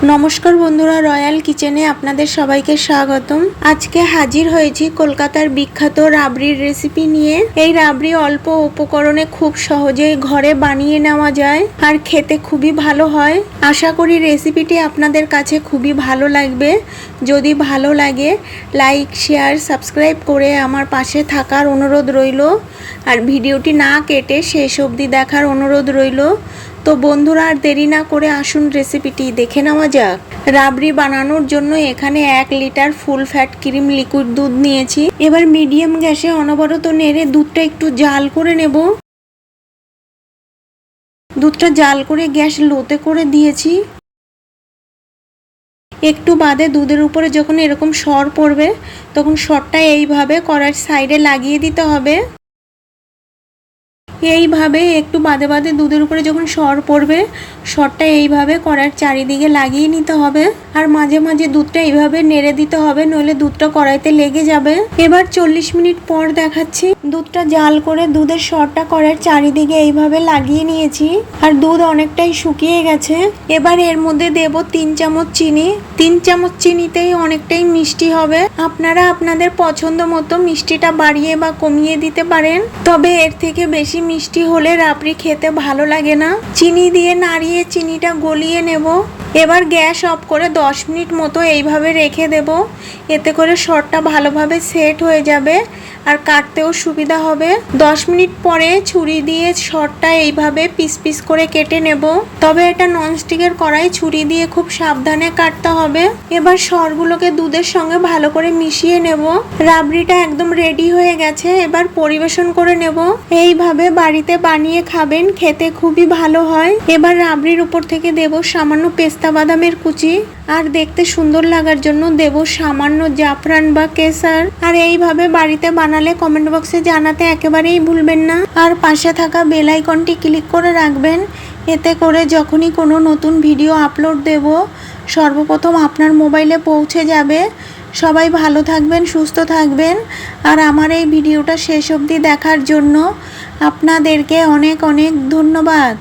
নমস্কার বন্ধুরা, রয়্যাল কিচেনে আপনাদের সবাইকে স্বাগতম। আজকে হাজির হয়েছি কলকাতার বিখ্যাত রাবড়ির রেসিপি নিয়ে। এই রাবড়ি অল্প উপকরণে খুব সহজেই ঘরে বানিয়ে নেওয়া যায় আর খেতে খুবই ভালো হয়। আশা করি রেসিপিটি আপনাদের কাছে খুবই ভালো লাগবে। যদি ভালো লাগে লাইক, শেয়ার, সাবস্ক্রাইব করে আমার পাশে থাকার অনুরোধ রইল। আর ভিডিওটি না কেটে শেষ অবধি দেখার অনুরোধ রইল। তো বন্ধুরা, আর দেরি না করে আসুন রেসিপিটি দেখে নেওয়া যাক। রাবড়ি বানানোর জন্য এখানে 1 litre full fat cream liquid দুধ নিয়েছি। এবার মিডিয়াম গ্যাসে অনবরত নেড়ে দুধটা একটু জাল করে নেব। দুধটা জাল করে গ্যাস লোতে করে দিয়েছি। একটু বাদে দুধের উপরে যখন এরকম সর পড়বে তখন সরটা এইভাবে কড়ার সাইডে লাগিয়ে দিতে হবে। এইভাবে একটু বাদে বাদে দুধের উপরে যখন সর পড়বে সরটা এইভাবে কড়ার চারিদিকে লাগিয়ে নিতে হবে। আর মাঝে মাঝে দুধটা এইভাবে নেড়ে দিতে হবে, নইলে দুধটা কড়াইতে লেগে যাবে। এবার 40 মিনিট পর দেখাচ্ছি। দুধটা জাল করে দুধের সরটা কড়ার চারিদিকে এইভাবে লাগিয়ে নিয়েছি আর দুধ অনেকটাই শুকিয়ে গেছে। এবার এর মধ্যে দেব 3 চামচ চিনি। 3 চামচ চিনিতেই অনেকটাই মিষ্টি হবে। আপনারা আপনাদের পছন্দ মতো মিষ্টিটা বাড়িয়ে বা কমিয়ে দিতে পারেন, তবে এর থেকে বেশি মিষ্টি হলে রাবড়ি খেতে ভালো লাগে না। চিনি দিয়ে নাড়িয়ে চিনিটা গলিয়ে নেব। এবার গ্যাস অফ করে 10 মিনিট মতো এইভাবে রেখে দেব। এতে করে সরটা ভালোভাবে সেট হয়ে যাবে আর কাটতেও সুবিধা হবে। 10 মিনিট পরে ছুরি দিয়ে সরটা এইভাবে পিস পিস করে কেটে নেব। তবে এটা ননস্টিকের কড়াই, ছুরি দিয়ে খুব সাবধানে কাটতে হবে। এবার সরগুলোকে দুধের সঙ্গে ভালো করে মিশিয়ে নেব। রাবড়িটা একদম রেডি হয়ে গেছে। এবার পরিবেশন করে নেব। এইভাবে বাড়িতে বানিয়ে খাবেন, খেতে খুবই ভালো হয়। এবার রাবড়ির উপর থেকে দেব সামান্য পেস্তা বাদামের কুচি আর দেখতে সুন্দর লাগার জন্য দেব সামান্য জাফরান বা কেসার। আর এইভাবে বাড়িতে বানালে কমেন্ট বক্সে জানাতে একেবারেই ভুলবেন না। আর পাশে থাকা বেল আইকনটি ক্লিক করে রাখবেন। এতে করে যখনই কোনো নতুন ভিডিও আপলোড দেব সর্বপ্রথম আপনার মোবাইলে পৌঁছে যাবে। সবাই ভালো থাকবেন, সুস্থ থাকবেন। আর আমার এই ভিডিওটা শেষ অবধি দেখার জন্য আপনাদেরকে অনেক অনেক ধন্যবাদ।